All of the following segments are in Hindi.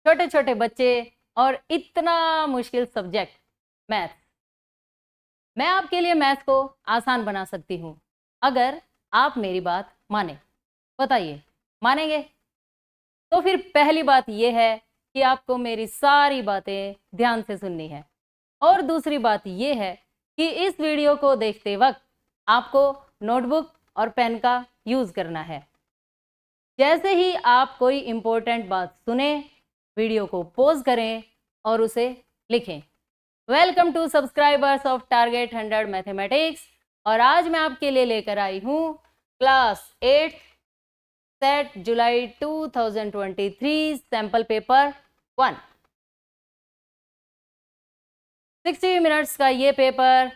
छोटे छोटे बच्चे और इतना मुश्किल सब्जेक्ट मैथ। मैं आपके लिए मैथ को आसान बना सकती हूँ अगर आप मेरी बात माने। बताइए, मानेंगे? तो फिर पहली बात यह है कि आपको मेरी सारी बातें ध्यान से सुननी है। और दूसरी बात यह है कि इस वीडियो को देखते वक्त आपको नोटबुक और पेन का यूज़ करना है। जैसे ही आप कोई इम्पोर्टेंट बात सुने, वीडियो को पॉज करें और उसे लिखें। Welcome to subscribers of target 100 mathematics. और आज मैं आपके लिए लेकर आई हूँ class 8 set July 2023 sample paper 1। 60 minutes का ये पेपर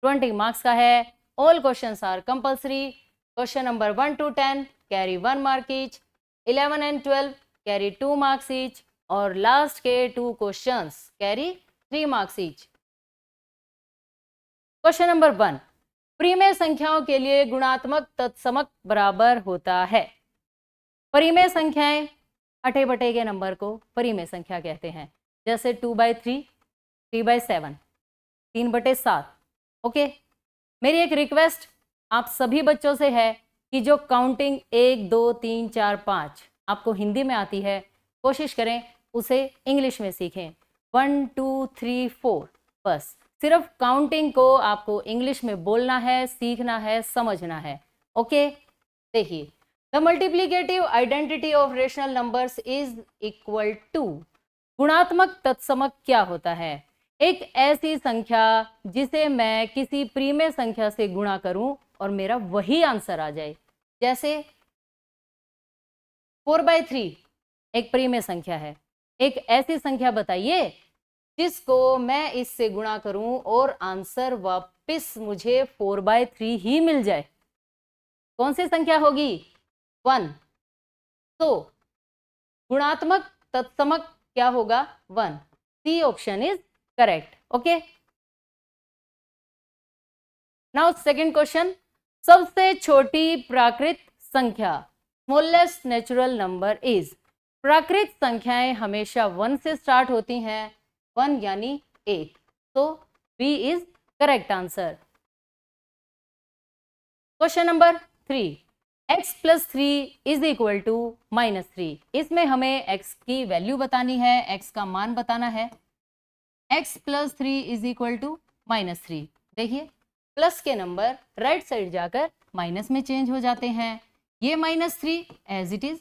20 मार्क्स का है। All questions are compulsory. Question number 1 to 10 carry 1 mark each, 11 and 12 carry 2 marks each, और लास्ट के 2 questions carry 3 marks each. Question number 1, परिमेय संख्याओं के लिए गुणात्मक तत्समक बराबर होता है। परिमेय संख्याएं अठे बटे के नंबर को परिमेय संख्या कहते हैं, जैसे 2/3, 3/7, 3/7। ओके, मेरी एक रिक्वेस्ट आप सभी बच्चों से है कि जो काउंटिंग 1 2 3 4 5 आपको हिंदी में आती है, कोशिश करें उसे इंग्लिश में सीखें। 1 2 3 4, बस सिर्फ काउंटिंग को आपको इंग्लिश में बोलना है, सीखना है, समझना है। ओके, देखिए, the multiplicative identity of rational numbers is equal to. गुणात्मक तत्समक क्या होता है? एक ऐसी संख्या जिसे मैं किसी परिमेय संख्या से गुणा करूं और मेरा वही आंसर आ जाए। जैसे 4/3 एक परिमेय संख्या है। एक ऐसी संख्या बताइए जिसको मैं इससे गुणा करूं और आंसर वापस मुझे 4/3 ही मिल जाए। कौन सी संख्या होगी? 1। तो गुणात्मक तत्समक क्या होगा? 1। C option is correct. Okay, now second question, सबसे छोटी प्राकृत संख्या, स्मॉलेस्ट नेचुरल नंबर इज। प्राकृत संख्याएं हमेशा 1 से स्टार्ट होती हैं, 1 यानी 1, तो B is correct answer. Question number 3, x + 3 is equal to -3। इसमें हमें x की वैल्यू बतानी है, x का मान बताना है। x + 3 is equal to -3। देखिए, प्लस के नंबर राइट साइड जाकर माइनस में चेंज हो जाते हैं। ये -3 एज इट इज,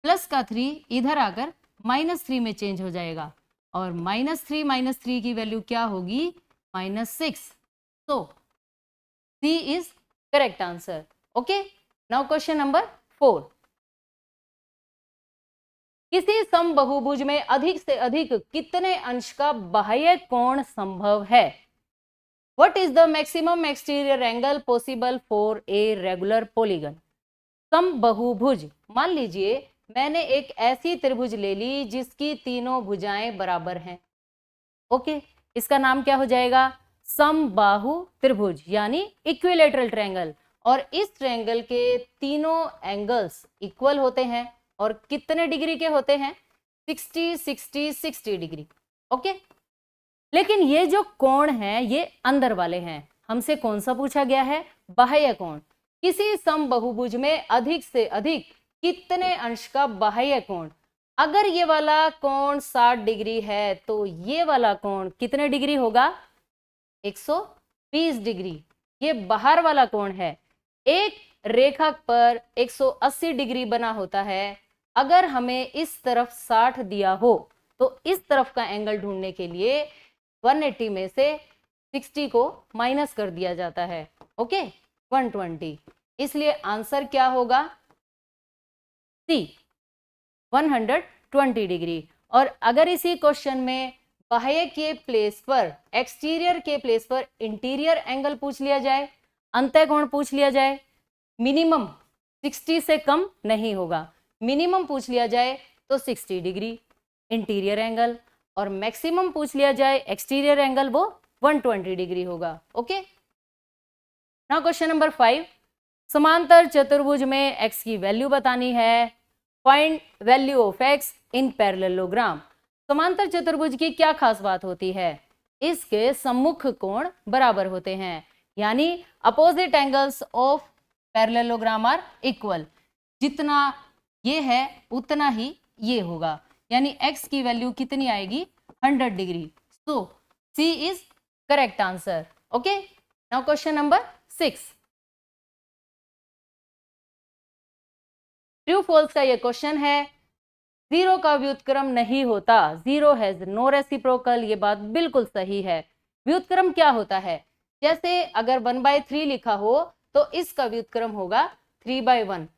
प्लस का 3 इधर आकर -3 में चेंज हो जाएगा, और -3 की वैल्यू क्या होगी? -6। तो C is correct answer. Okay, now question number 4, किसी समबहुभुज में अधिक से अधिक कितने अंश का बाह्य कोण संभव है? What is the maximum exterior angle possible for a regular polygon? समबहुभुज, मान लीजिए मैंने एक ऐसी त्रिभुज ले ली जिसकी तीनों भुजाएं बराबर हैं। ओके, इसका नाम क्या हो जाएगा? समबाहु त्रिभुज, यानी इक्विलेटरल ट्रायंगल। और इस ट्रायंगल के तीनों एंगल्स इक्वल होते हैं, और कितने डिग्री के होते हैं? 60 60 60 डिग्री। ओके, लेकिन ये जो कोण हैं ये अंदर वाले हैं। हमसे कौन सा पूछा गया है? बाह्य कोण। किसी समबहुभुज में अधिक से अधिक कितने अंश का बाह्य कोण? अगर ये वाला कोण 60 डिग्री है तो ये वाला कोण कितने डिग्री होगा? 120 डिग्री। ये बाहर वाला कोण है। एक रेखा पर 180 डिग्री बना होता है। अगर हमें इस तरफ 60 दिया हो तो इस तरफ का एंगल ढूंढने के लिए 180 में से 60 को माइनस कर दिया जाता है। ओके, 120। इसलिए आंसर क्या होगा? सी, 120 डिग्री। और अगर इसी क्वेश्चन में बाह्य के प्लेस पर, एक्सटीरियर के प्लेस पर इंटीरियर एंगल पूछ लिया जाए, अंतःकोण पूछ लिया जाए, मिनिमम 60 से कम नहीं होगा, मिनिमम पूछ लिया जाए तो 60 डिग्री इंटीरियर एंगल, और मैक्सिमम पूछ लिया जाए एक्सटीरियर एंगल, वो 120 डिग्री होगा। ओके, नाउ क्वेश्चन नंबर 5, समांतर चतुर्भुज में x की वैल्यू बतानी है। Find value of x in parallelogram. समांतर चतुर्भुज की क्या खास बात होती है? इसके सम्मुख कोण बराबर होते हैं, यानी opposite angles of parallelogram are equal. जितना ये है उतना ही ये होगा, यानी x की वैल्यू कितनी आएगी? 100 degree. So C is correct answer. Okay, now question number 6। True false का ये क्वेश्चन है। जीरो का व्युत्क्रम नहीं होता, जीरो हैज नो रेसिप्रोकल। ये बात बिल्कुल सही है। व्युत्क्रम क्या होता है? जैसे अगर 1/3 लिखा हो तो इसका व्युत्क्रम होगा 3/1।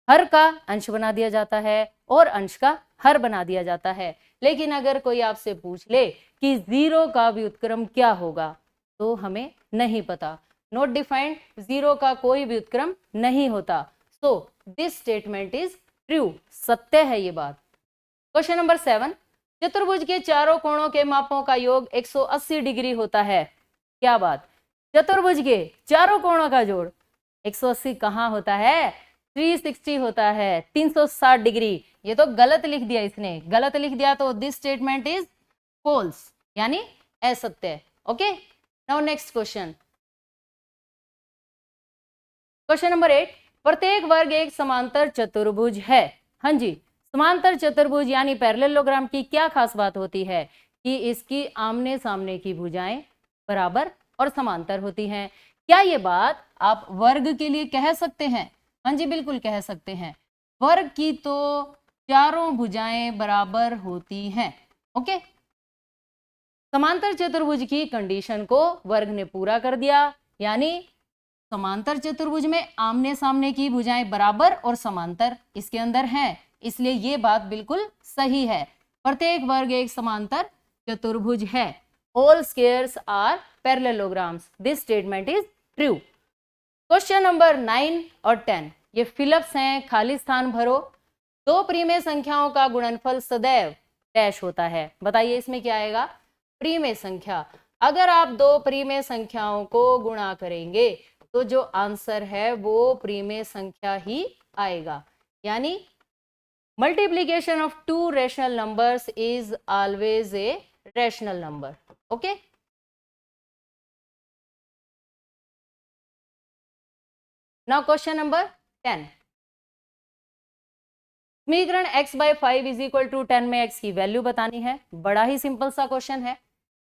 हर का अंश बना दिया जाता है और अंश का हर बना दिया जाता है। लेकिन अगर कोई आपसे पूछ ले कि जीरो का व्युत्क्रम क्या होगा, तो हमें नहीं पता। नॉट डिफाइंड, जीरो का कोई व्युत्क्रम नहीं होता। So this statement is true, सत्य है ये बात। Question number 7। चतुर्भुज के चारों कोणों के मापों का योग 180 डिग्री होता है। क्या बात? चतुर्भुज के चारों कोणों का जोड़ 180 कहाँ होता है? 360 होता है, 360 डिग्री। ये तो गलत लिख दिया इसने, गलत लिख दिया तो दिस स्टेटमेंट इज फॉल्स, यानी असत्य। Okay, now next question. Question number 8। प्रत्येक वर्ग एक समांतर चतुर्भुज है। हाँ जी, समांतर चतुर्भुज यानी पैरेललोग्राम की क्या खास बात होती है? कि इसकी आमने सामने की भुजाएं बराबर और समांतर होती हैं। क्या ये बात आप वर्ग के लिए कह सकते हैं? हाँ जी, बिल्कुल कह सकते हैं। वर्ग की तो चारों भुजाएं बराबर होती हैं। ओके, समांतर चतुर्भुज की कंडीशन को वर्ग ने पूरा कर दिया, यानी समांतर चतुर्भुज में आमने सामने की भुजाएं बराबर और समांतर इसके अंदर हैं, इसलिए ये बात बिल्कुल सही है। प्रत्येक वर्ग एक समांतर चतुर्भुज है। All squares are parallelograms. This statement is true. Question number 9 और 10 ये फिलअप्स हैं, खाली स्थान भरो। दो प्रीमेय संख्याओं का गुणनफल सदैव डैश होता है। बताइए इसमें क्या आएगा? प्रीमेय संख्या। अगर आप दो प्रीमेय संख्याओं को गुणा करेंगे तो जो आंसर है वो प्रीमेय संख्या ही आएगा, यानी multiplication of to rational numbers is always a rational number. Okay, now question number 10। समीकरण x/5 इज इक्वल टू 10 में x की वैल्यू बतानी है। बड़ा ही सिंपल सा क्वेश्चन है।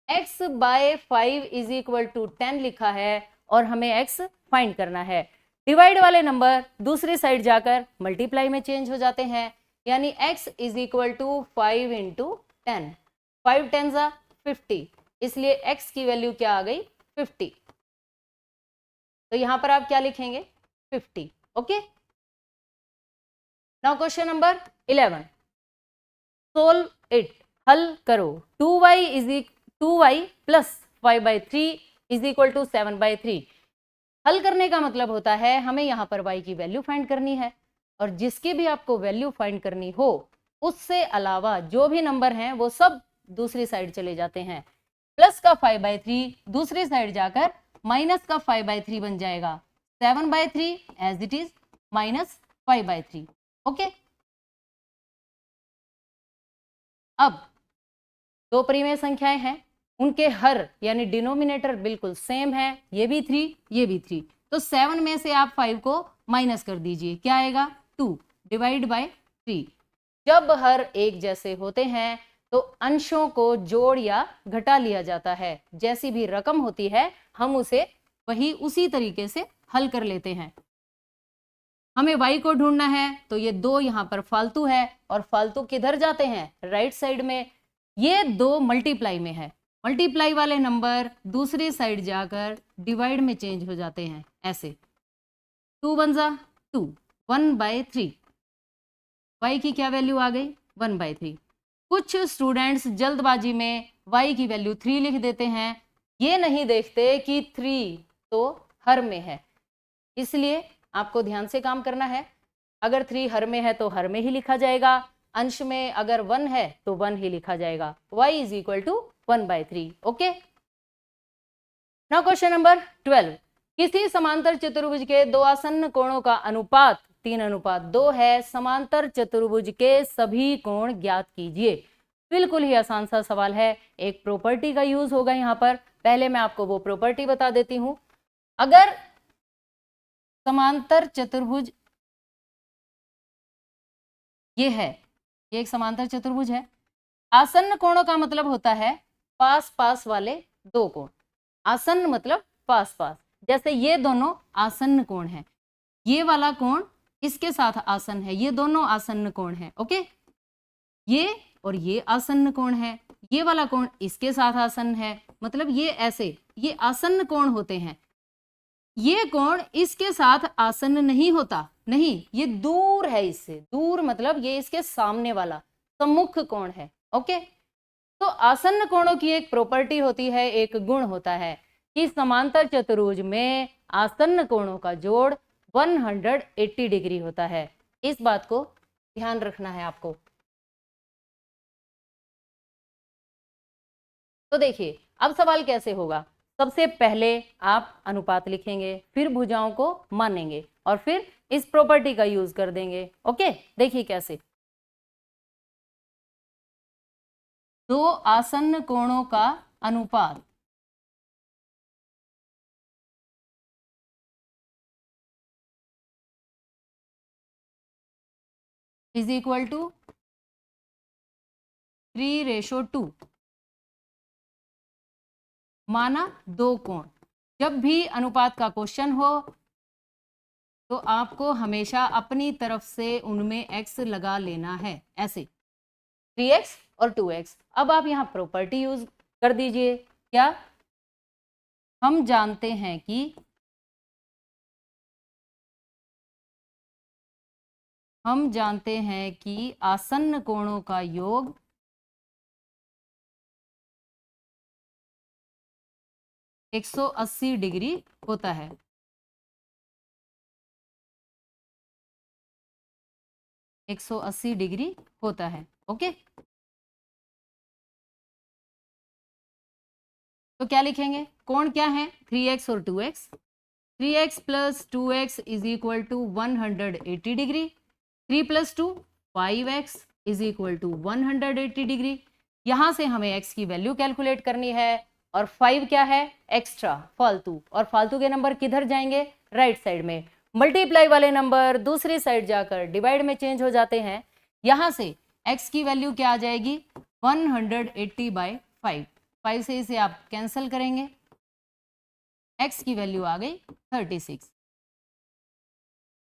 x/5 इज इक्वल टू 10 लिखा है और हमें x फाइंड करना है। डिवाइड वाले नंबर दूसरी साइड जाकर मल्टीप्लाई में चेंज हो जाते हैं, यानी x is equal to 5 into 10। 5 10 जा 50, इसलिए x की वैल्यू क्या आ गई? 50। तो यहां पर आप क्या लिखेंगे? 50। Okay, now question number 11। Solve it, हल करो। 2y plus 5/3 is equal to 7/3। हल करने का मतलब होता है हमें यहाँ पर y की वैल्यू फाइंड करनी है, और जिसकी भी आपको वैल्यू फाइंड करनी हो उससे अलावा जो भी नंबर हैं वो सब दूसरी साइड चले जाते हैं। प्लस का 5/3 दूसरी साइड जाकर माइनस का 5/3 बन जाएगा। 7/3 as it is minus 5/3। Okay, अब दो प्रीमेय संख्याएं हैं, उनके हर यानी डिनोमिनेटर बिल्कुल सेम है। ये भी 3, ये भी 3। तो 7 में से आप 5 को माइनस कर दीजिए, क्या आएगा? 2 डिवाइड बाय 3। जब हर एक जैसे होते हैं तो अंशों को जोड़ या घटा लिया जाता है। जैसी भी रकम होती है हम उसे वही उसी तरीके से हल कर लेते हैं। हमें y को ढूंढना है तो ये 2 यहाँ पर फालतू है, और फालतू किधर जाते हैं? राइट साइड में। ये 2 मल्टीप्लाई में है, मल्टीप्लाई वाले नंबर दूसरी साइड जाकर डिवाइड में चेंज हो जाते हैं, ऐसे 2 1 जा 2, 1/3। y की क्या वैल्यू आ गई? 1/3। कुछ स्टूडेंट्स जल्दबाजी में y की वैल्यू 3 लिख देते हैं, ये नहीं देखते कि 3 तो हर में है, इसलिए आपको ध्यान से काम करना है। अगर 3 हर में है तो हर में ही लिखा जाएगा, अंश में अगर 1 है तो 1 ही लिखा जाएगा। y is equal to 1/3। Okay, now question number 12। किसी समांतर चतुर्भुज के दो आसन्न कोणों का अनुपात 3:2 है। समांतर चतुर्भुज के सभी कोण ज्ञात कीजिए। बिल्कुल ही आसान सा सवाल है, एक प्रॉपर्टी का यूज होगा यहाँ पर। पहले मैं आपको वो प्रॉपर्टी बता देती हूं। अगर समांतर चतुर्भुज ये है, ये एक समांतर चतुर्भुज है, आसन्न कोणों का मतलब होता है पास पास वाले दो कोण। आसन्न मतलब पास पास, जैसे ये दोनों आसन्न कोण हैं, ये वाला कोण इसके साथ आसन्न है, ये दोनों आसन्न कोण हैं। ओके, ये और ये आसन्न कोण है, ये वाला कोण इसके साथ आसन्न है, मतलब ये ऐसे, ये आसन्न कोण होते हैं। ये कोण इसके साथ आसन्न नहीं होता, नहीं, ये दूर है इससे, दूर मतलब ये इसके सामने वाला सम्मुख कोण है। ओके, तो आसन्न कोणों की एक प्रॉपर्टी होती है, एक गुण होता है कि समांतर चतुर्भुज में आसन्न कोणों का जोड़ 180 डिग्री होता है। इस बात को ध्यान रखना है आपको। तो देखिए अब सवाल कैसे होगा। सबसे पहले आप अनुपात लिखेंगे, फिर भुजाओं को मानेंगे और फिर इस प्रॉपर्टी का यूज कर देंगे। ओके, देखिए कैसे। दो आसन्न कोणों का अनुपात इज इक्वल टू 3:2। माना दो कोण। जब भी अनुपात का क्वेश्चन हो तो आपको हमेशा अपनी तरफ से उनमें x लगा लेना है, ऐसे 3x और 2x। अब आप यहाँ प्रॉपर्टी यूज कर दीजिए। क्या? हम जानते हैं कि आसन्न कोणों का योग 180 डिग्री होता है। डिग्री होता है। ओके, तो क्या लिखेंगे? कोण क्या है? 3x और 2x। 3x plus 2x is equal to 180 degree. 3 plus 2 5x is equal to 180 degree. यहां से हमें x की वैल्यू कैलकुलेट करनी है और 5 क्या है? एक्स्ट्रा, फालतू। और फालतू के नंबर किधर जाएंगे? राइट साइड में। मल्टीप्लाई वाले नंबर दूसरी साइड जाकर डिवाइड में चेंज हो जाते हैं। यहां से x की वैल्यू क्या आ जाएगी? 180/5। 5 से इसे आप कैंसिल करेंगे, x की वैल्यू आ गई 36।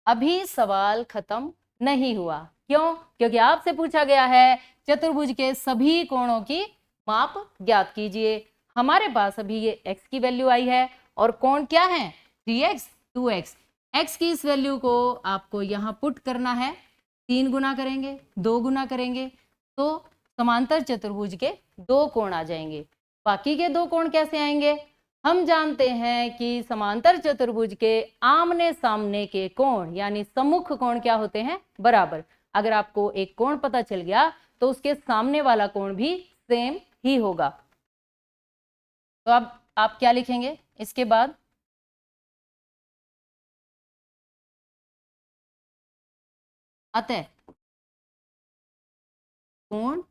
अभी सवाल खत्म नहीं हुआ। क्यों? क्योंकि आपसे पूछा गया है चतुर्भुज के सभी कोणों की माप ज्ञात कीजिए। हमारे पास अभी ये x की वैल्यू आई है और कोण क्या है? 3x 2x। x की इस वैल्यू को आपको यहाँ पुट करना है। 3 गुना करेंगे, 2 गुना करेंगे तो समांतर चतुर्भुज के 2 कोण आ जाएंगे। बाकी के 2 कोण कैसे आएंगे? हम जानते हैं कि समांतर चतुर्भुज के आमने सामने के कोण यानी सम्मुख कोण क्या होते हैं? बराबर। अगर आपको एक कोण पता चल गया तो उसके सामने वाला कोण भी सेम ही होगा। तो अब आप क्या लिखेंगे इसके बाद? अतः कोण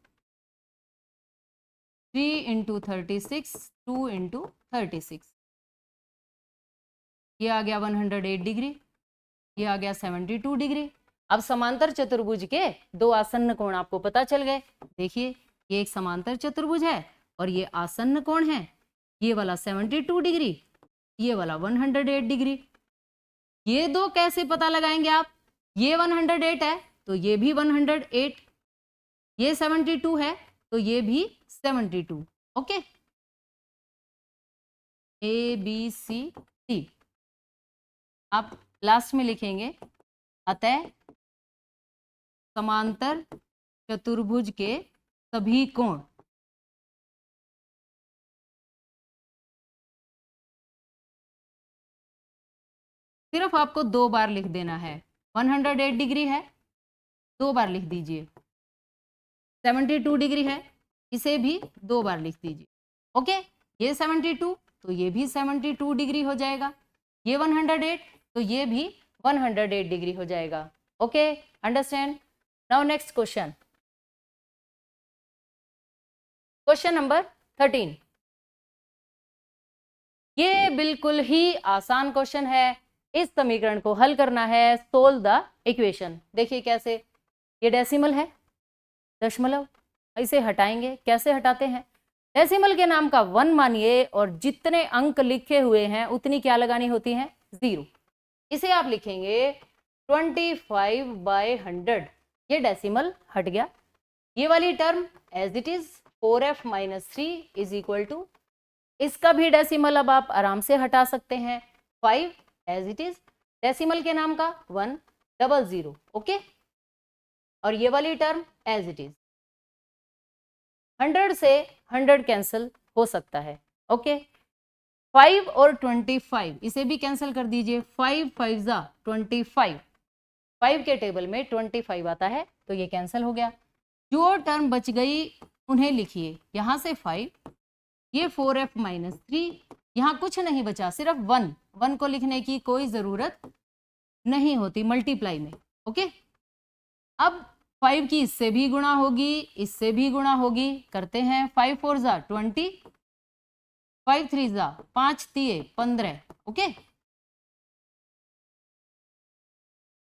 3 × 36 2 × 36, ये आ गया 108 डिग्री, ये आ गया 72 डिग्री। अब समांतर चतुर्भुज के 2 आसन्न कोण आपको पता चल गए। देखिए ये एक समांतर चतुर्भुज है और ये आसन्न कोण है। ये वाला 72 डिग्री, ये वाला 108 डिग्री। ये दो कैसे पता लगाएंगे आप? ये 108 है तो ये भी 108, ये 72 है तो ये भी 72। Okay, ABCD। आप लास्ट में लिखेंगे अतः समांतर चतुर्भुज के सभी कोण सिर्फ आपको 2 बार लिख देना है। 108 डिग्री है, 2 बार लिख दीजिए। 72 डिग्री है, इसे भी 2 बार लिख दीजिए। ओके, ये 72 तो ये भी 72 डिग्री हो जाएगा। ये 108 तो ये भी 108 डिग्री हो जाएगा। Okay, understand? Now next question. Question number 13, ये बिल्कुल ही आसान क्वेश्चन है। इस समीकरण को हल करना है, सोल्व द इक्वेशन। देखिए कैसे, ये डेसिमल है, दशमलव, इसे हटाएंगे। कैसे हटाते हैं, डेसिमल के नाम का 1 मानिए और जितने अंक लिखे हुए हैं उतनी क्या लगानी होती है, 0। इसे आप लिखेंगे 25/100, ये डेसिमल हट गया। ये वाली term as it is 4f minus 3 is equal to, इसका भी डेसिमल अब आप आराम से हटा सकते हैं, 5 एज इट इज, डेसिमल के नाम का 100, ओके। और ये वाली टर्म एज इट इज, 100 से 100 कैंसिल हो सकता है, ओके। 5 और 25 इसे भी कैंसिल कर दीजिए, 5 5 जा 25, 5 के टेबल में 25 आता है तो ये कैंसिल हो गया। जो टर्म बच गई उन्हें लिखिए, यहां से 5, ये 4f माइनस 3, यहां कुछ नहीं बचा, सिर्फ 1 को लिखने की कोई जरूरत नहीं होती मल्टीप्लाई में, ओके। अब 5 की इससे भी गुणा होगी, इससे भी गुणा होगी, करते हैं। 5 4 जा 20, 5 3 जा 5 3 15, ओके।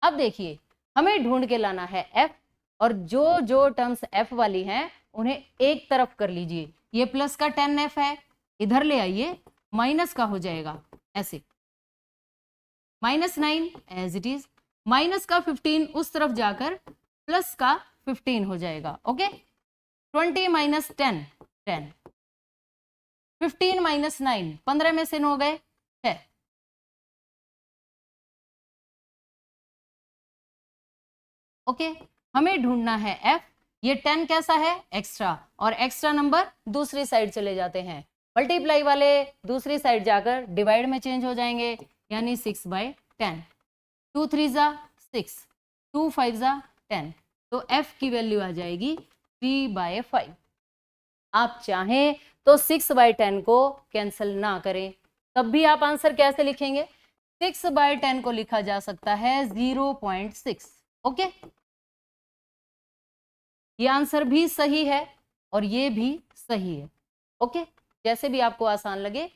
अब देखिए हमें ढूंढ के लाना है f, और जो जो टर्म्स f वाली हैं उन्हें एक तरफ कर लीजिए। ये प्लस का 10f है, इधर ले आइए, माइनस का हो जाएगा ऐसे, -9 एज इट इज, माइनस का 15 उस तरफ जाकर प्लस का 15 हो जाएगा, ओके। 20 माइनस 10 10, 15 माइनस 9 15 में से 9 गए है, ओके। हमें ढूंढना है f, ये 10 कैसा है, एक्स्ट्रा, और एक्स्ट्रा नंबर दूसरी साइड चले जाते हैं, मल्टीप्लाई वाले दूसरी साइड जाकर डिवाइड में चेंज हो जाएंगे, यानी 6/10, 2 3 जा 6, 2 5 जा 10, तो f की वैल्यू आ जाएगी 3/5। आप चाहें तो 6/10 को कैंसिल ना करें, तब भी आप आंसर कैसे लिखेंगे, 6/10 को लिखा जा सकता है 0.6, ओके। ये आंसर भी सही है और ये भी सही है, ओके। जैसे भी आपको आसान लगे,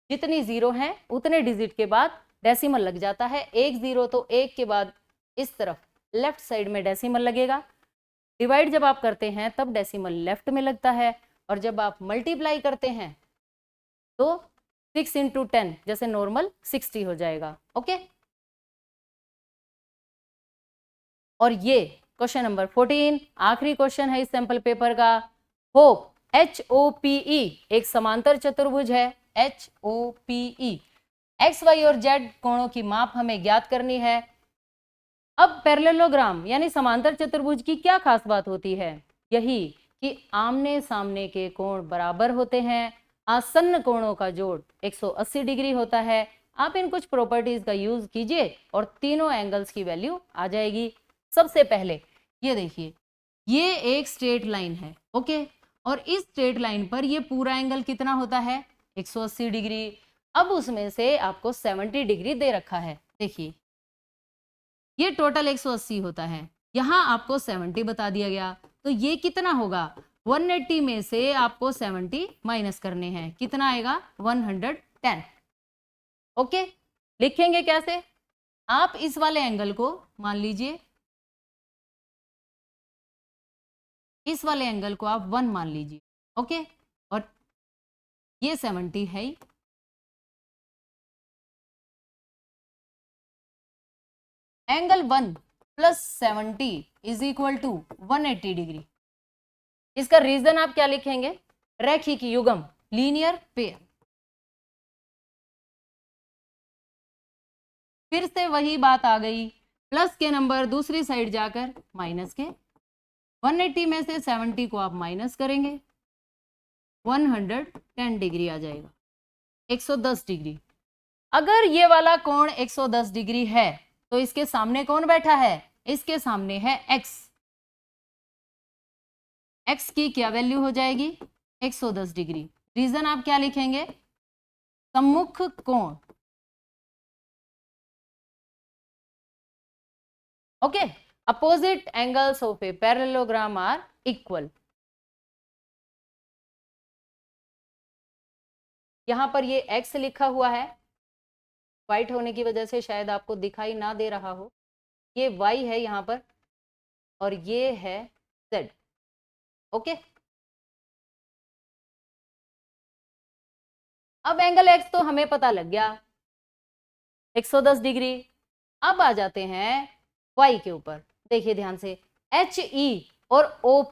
जितनी जीरो हैं उतने डिजिट के बाद डेसिमल लग जाता है। एक जीरो तो एक के बाद इस तरफ लेफ्ट साइड में डेसिमल लगेगा, डिवाइड जब आप करते हैं तब डेसिमल लेफ्ट में लगता है, और जब आप मल्टीप्लाई करते हैं तो 6 इंटू 10 जैसे नॉर्मल 60 हो जाएगा, ओके। और ये क्वेश्चन नंबर 14 आखिरी क्वेश्चन है इस सैंपल पेपर का। होप HOPE एक समांतर चतुर्भुज है, HOPE, एक्स वाई और जेड कोणों की माप हमें ज्ञात करनी है। अब पैरेललोग्राम यानी समांतर चतुर्भुज की क्या खास बात होती है, यही कि आमने सामने के कोण बराबर होते हैं, आसन्न कोणों का जोड़ 180 डिग्री होता है। आप इन कुछ प्रॉपर्टीज का यूज कीजिए और तीनों एंगल्स की वैल्यू आ जाएगी। सबसे पहले ये देखिए, ये एक स्ट्रेट लाइन है, ओके, और इस स्ट्रेट लाइन पर ये पूरा एंगल कितना होता है, 180 डिग्री। अब उसमें से आपको 70 डिग्री दे रखा है, देखिए ये टोटल 180 होता है, यहाँ आपको 70 बता दिया गया, तो ये कितना होगा, 180 में से आपको 70 माइनस करने हैं, कितना आएगा 110, ओके। लिखेंगे कैसे, आप इस वाले एंगल को मान लीजिए, इस वाले एंगल को आप 1 मान लीजिए, ओके, और ये 70 है ही। Angle 1 plus 70 is equal to 180 degree. इसका रीजन आप क्या लिखेंगे, रैखिक युग्म, लीनियर पेयर। फिर से वही बात आ गई, प्लस के नंबर दूसरी साइड जाकर माइनस के, 180 में से 70 को आप माइनस करेंगे, 110 डिग्री आ जाएगा, 110 डिग्री। अगर ये वाला कोण 110 डिग्री है तो इसके सामने कौन बैठा है, इसके सामने है x, x की क्या वैल्यू हो जाएगी, 110 डिग्री। रीजन आप क्या लिखेंगे, सम्मुख कोण, okay. Opposite angles of a parallelogram are equal. यहाँ पर ये x लिखा हुआ है, वाइट होने की वजह से शायद आपको दिखाई ना दे रहा हो, ये y है यहाँ पर और ये है z। ओके, अब एंगल x तो हमें पता लग गया 110 डिग्री। अब आ जाते हैं y के ऊपर, देखिए ध्यान से, HE और OP,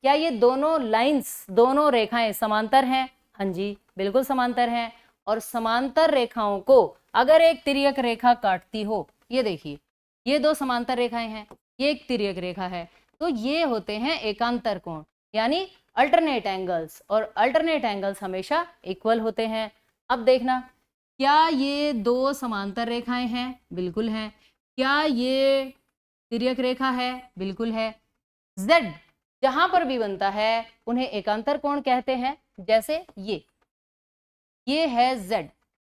क्या ये दोनों लाइंस, दोनों रेखाएं समांतर हैं? हाँ जी, बिल्कुल समांतर हैं। और समांतर रेखाओं को अगर एक तिर्यक रेखा काटती हो, ये देखिए ये दो समांतर रेखाएं हैं, ये एक तिर्यक रेखा है, तो ये होते हैं एकांतर कोण, यानी अल्टरनेट एंगल्स, और अल्टरनेट एंगल्स हमेशा इक्वल होते हैं। अब देखना, क्या ये दो समांतर रेखाएं हैं? बिल्कुल हैं। क्या ये तिर्यक रेखा है? बिल्कुल है। Z जहां पर भी बनता है उन्हें एकांतर कोण कहते हैं, जैसे ये है Z,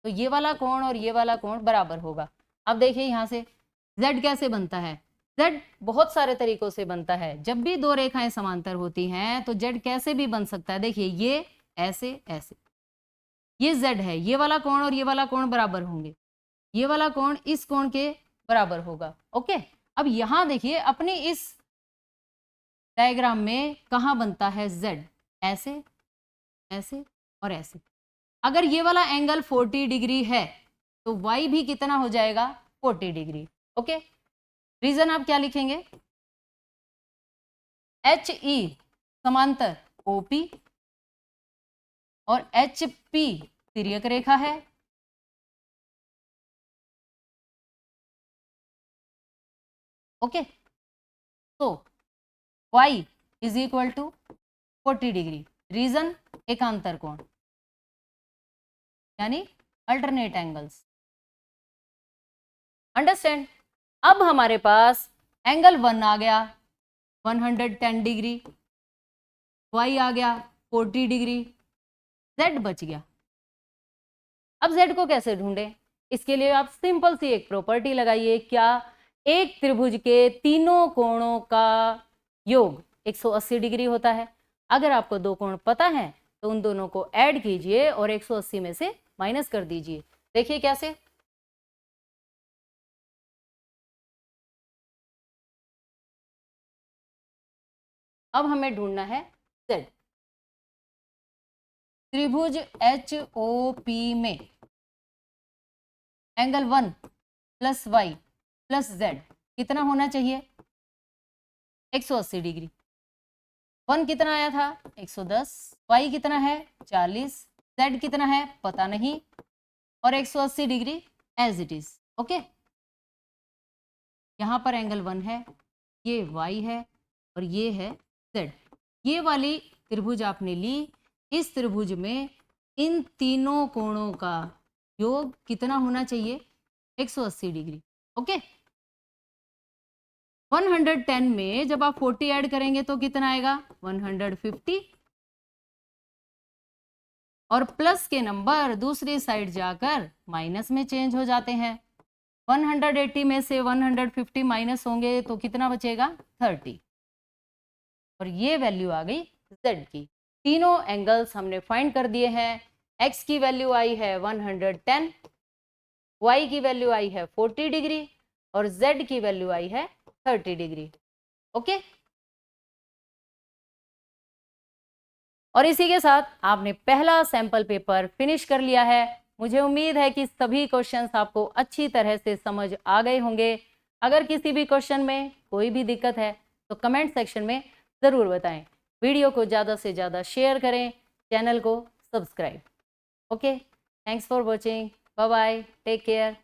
तो ये वाला कोण और ये वाला कोण बराबर होगा। अब देखिए यहाँ से Z कैसे बनता है? Z बहुत सारे तरीकों से बनता है। जब भी दो रेखाएं समांतर होती हैं तो Z कैसे भी बन सकता है। देखिए ये ऐसे ऐसे, ये Z है, ये वाला कोण और ये वाला कोण बराबर होंगे, ये वाला कोण इस कोण के बराबर होगा। ओके, अब यहाँ देखिए अपनी इस डायग्राम में कहाँ बनता है Z? ऐसे ऐसे और ऐसे। अगर ये वाला एंगल 40 डिग्री है तो y भी कितना हो जाएगा? 40 डिग्री। ओके, रीजन आप क्या लिखेंगे? HE समांतर OP और HP तिर्यक रेखा है। ओके, तो y is equal to 40 degree, reason एकांतर कोण यानी अल्टरनेट एंगल्स। अंडरस्टैंड? अब हमारे पास एंगल 1 आ गया 110 डिग्री, y आ गया 40 डिग्री, z बच गया। अब z को कैसे ढूंढें? इसके लिए आप सिंपल सी एक प्रॉपर्टी लगाइए। क्या? एक त्रिभुज के तीनों कोणों का योग 180 डिग्री होता है। अगर आपको दो कोण पता है तो उन दोनों को ऐड कीजिए और 180 में से माइनस कर दीजिए। देखिए कैसे? अब हमें ढूंढना है z। त्रिभुज HOP में angle 1 plus y plus z कितना होना चाहिए? 180 डिग्री। 1 कितना आया था? 110, y कितना है? 40, z कितना है? पता नहीं, और 180 degree as it is. Okay, यहाँ पर एंगल 1 है, ये y है और ये है z। ये वाली त्रिभुज आपने ली, इस त्रिभुज में इन तीनों कोणों का योग कितना होना चाहिए? 180 डिग्री। ओके, 110 में जब आप 40 ऐड करेंगे तो कितना आएगा? 150, और प्लस के नंबर दूसरी साइड जाकर माइनस में चेंज हो जाते हैं। 180 में से 150 माइनस होंगे तो कितना बचेगा? 30, और ये वैल्यू आ गई z की। तीनों एंगल्स हमने फाइंड कर दिए हैं। x की वैल्यू आई है 110, y की वैल्यू आई है 40 डिग्री और z की वैल्यू आई है 30 डिग्री। ओके, और इसी के साथ आपने पहला सैंपल पेपर फिनिश कर लिया है। मुझे उम्मीद है कि सभी क्वेश्चंस आपको अच्छी तरह से समझ आ गए होंगे। अगर किसी भी क्वेश्चन में कोई भी दिक्कत है तो कमेंट सेक्शन में ज़रूर बताएं। वीडियो को ज़्यादा से ज़्यादा शेयर करें, चैनल को subscribe. Okay, thanks for watching, bye bye, take care.